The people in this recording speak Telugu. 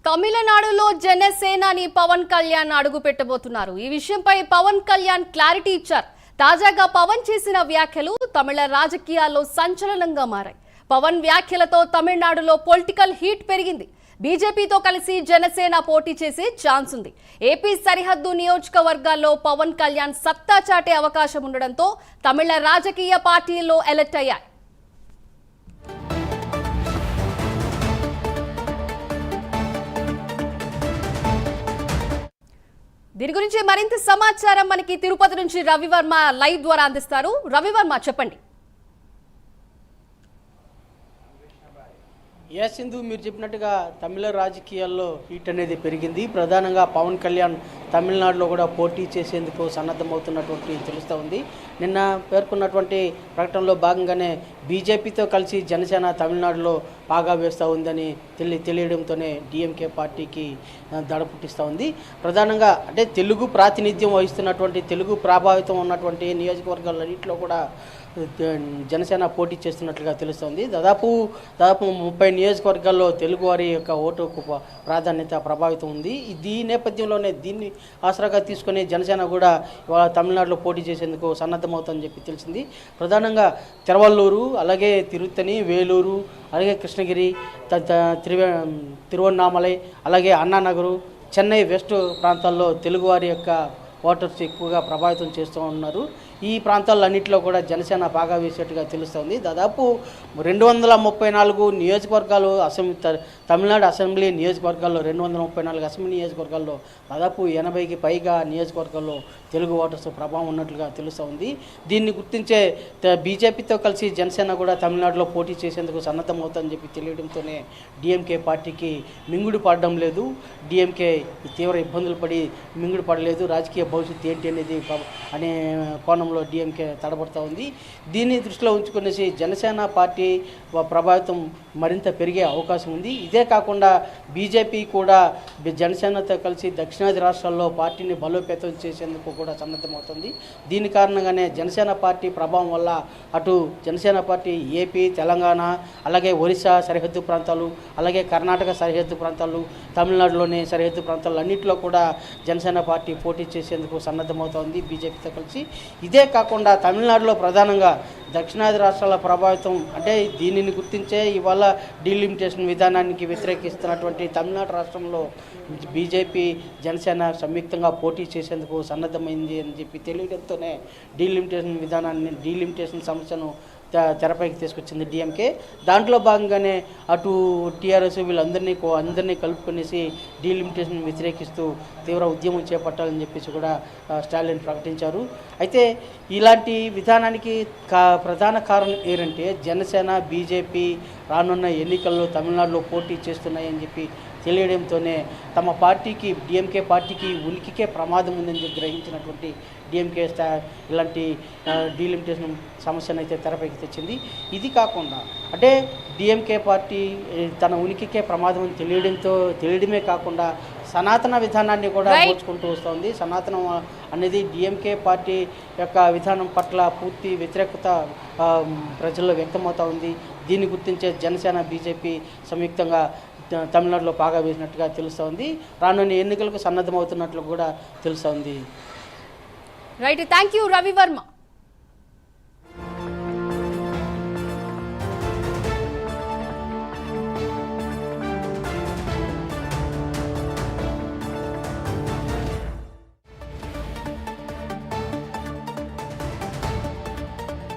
తమిళనాడులో జనసేనాని పవన్ కళ్యాణ్ అడుగు పెట్టబోతున్నారు. ఈ విషయంపై పవన్ కళ్యాణ్ క్లారిటీ ఇచ్చారు. తాజాగా పవన్ చేసిన వ్యాఖ్యలు తమిళ రాజకీయాల్లో సంచలనంగా మారాయి. పవన్ వ్యాఖ్యలతో తమిళనాడులో పొలిటికల్ హీట్ పెరిగింది. బీజేపీతో కలిసి జనసేన పోటీ చేసే ఛాన్స్ ఉంది. ఏపీ సరిహద్దు నియోజకవర్గాల్లో పవన్ కళ్యాణ్ సత్తా చాటే అవకాశం ఉండడంతో తమిళ రాజకీయ పార్టీల్లో ఎలర్ట్ అయ్యాయి. దీని గురించి మరింత సమాచారం మనకి తిరుపతి నుంచి రవివర్మ లైవ్ ద్వారా అందిస్తారు. రవివర్మ, చెప్పండి. సింధు, మీరు చెప్పినట్టుగా తమిళ రాజకీయాల్లో హీట్ అనేది పెరిగింది. ప్రధానంగా పవన్ కళ్యాణ్ తమిళనాడులో కూడా పోటీ చేసేందుకు సన్నద్ధమవుతున్నటువంటి తెలుస్తూ ఉంది. నిన్న పేర్కొన్నటువంటి ప్రకటనలో భాగంగానే బీజేపీతో కలిసి జనసేన తమిళనాడులో పాగా వేస్తూ ఉందని తెలియడంతోనే డిఎంకే పార్టీకి దడ పుట్టిస్తూ ఉంది. ప్రధానంగా అంటే తెలుగు ప్రాతినిధ్యం వహిస్తున్నటువంటి, తెలుగు ప్రభావితం ఉన్నటువంటి నియోజకవర్గాలన్నింటిలో కూడా జనసేన పోటీ చేస్తున్నట్లుగా తెలుస్తోంది. దాదాపు 30 నియోజకవర్గాల్లో తెలుగువారి యొక్క ఓటుకు ప్రాధాన్యత ప్రభావితం ఉంది. ఈ నేపథ్యంలోనే దీన్ని ఆసరాగా తీసుకొని జనసేన కూడా ఇవాళ తమిళనాడులో పోటీ చేసేందుకు సన్నద్ధమవుతుందని చెప్పి తెలిసింది. ప్రధానంగా తిరువల్లూరు, అలాగే తిరుత్తని, వేలూరు, అలాగే కృష్ణగిరి, తిరువన్నామలై, అలాగే అన్నానగరు, చెన్నై వెస్ట్ ప్రాంతాల్లో తెలుగువారి యొక్క ఓటర్స్ ఎక్కువగా ప్రభావితం చేస్తూ ఉన్నారు. ఈ ప్రాంతాలన్నింటిలో కూడా జనసేన బాగా వేసేట్టుగా తెలుస్తోంది. దాదాపు 234 నియోజకవర్గాలు తమిళనాడు అసెంబ్లీ నియోజకవర్గాల్లో 234 అసెంబ్లీ నియోజకవర్గాల్లో దాదాపు 80కి పైగా నియోజకవర్గాల్లో తెలుగు ఓటర్స్ ప్రభావం ఉన్నట్లుగా తెలుస్తోంది. దీన్ని గుర్తించే బీజేపీతో కలిసి జనసేన కూడా తమిళనాడులో పోటీ చేసేందుకు సన్నద్ధమవుతుందని చెప్పి తెలియడంతోనే డిఎంకే పార్టీకి మింగుడు పడడం లేదు. డిఎంకే తీవ్ర ఇబ్బందులు పడి మింగుడు పడలేదు. రాజకీయ భవిష్యత్తు ఏంటి అనేది అనే కోణంలో డిఎంకే తడబడుతూ ఉంది. దీన్ని దృష్టిలో ఉంచుకునేసి జనసేన పార్టీ ప్రభావితం మరింత పెరిగే అవకాశం ఉంది. ఇదే కాకుండా బీజేపీ కూడా జనసేనతో కలిసి దక్షిణాది రాష్ట్రాల్లో పార్టీని బలోపేతం చేసేందుకు కూడా సన్నద్ధమవుతుంది. దీని కారణంగానే జనసేన పార్టీ ప్రభావం వల్ల అటు జనసేన పార్టీ ఏపీ, తెలంగాణ, అలాగే ఒరిస్సా సరిహద్దు ప్రాంతాలు, అలాగే కర్ణాటక సరిహద్దు ప్రాంతాలు, తమిళనాడులోని సరిహద్దు ప్రాంతాలు అన్నింటిలో కూడా జనసేన పార్టీ పోటీ చేసేందుకు సన్నద్ధమవుతోంది బీజేపీతో కలిసి. ఇదే కాకుండా తమిళనాడులో ప్రధానంగా దక్షిణాది రాష్ట్రాల ప్రభావితం, అంటే దీనిని గుర్తించే ఇవాళ డీలిమిటేషన్ విధానానికి వ్యతిరేకిస్తున్నటువంటి తమిళనాడు రాష్ట్రంలో బీజేపీ, జనసేన సంయుక్తంగా పోటీ చేసేందుకు సన్నద్ధమైంది అని చెప్పి తెలియడంతోనే డీలిమిటేషన్ సమస్యను తెరపైకి తీసుకొచ్చింది డిఎంకే. దాంట్లో భాగంగానే అటు టీఆర్ఎస్ అందరినీ కలుపుకొనేసి డీలిమిటేషన్ వ్యతిరేకిస్తూ తీవ్ర ఉద్యమం చేపట్టాలని చెప్పేసి కూడా స్టాలిన్ ప్రకటించారు. అయితే ఇలాంటి విధానానికి ప్రధాన కారణం ఏంటంటే జనసేన, బీజేపీ రానున్న ఎన్నికల్లో తమిళనాడులో పోటీ చేస్తున్నాయని చెప్పి తెలియడంతోనే తమ పార్టీకి, డిఎంకే పార్టీకి ఉనికికే ప్రమాదం ఉందని గ్రహించినటువంటి డిఎంకే ఇలాంటి డీలిమిటేషన్ సమస్యను అయితే తెరపైకి తెచ్చింది. ఇది కాకుండా అంటే డిఎంకే పార్టీ తన ఉనికికే ప్రమాదం అని తెలియడమే కాకుండా సనాతన విధానాన్ని కూడా పోల్చుకుంటూ వస్తుంది. సనాతనం అనేది డిఎంకే పార్టీ యొక్క విధానం పట్ల పూర్తి వ్యతిరేకత ప్రజల్లో వ్యక్తమవుతూ ఉంది. దీన్ని గుర్తించే జనసేన, బీజేపీ సంయుక్తంగా తమిళనాడులో పాగా వేసినట్టుగా తెలుస్తోంది. రానున్న ఎన్నికలకు సన్నద్ధమవుతున్నట్లు కూడా తెలుస్తోంది. Right, thank you Ravi Varma.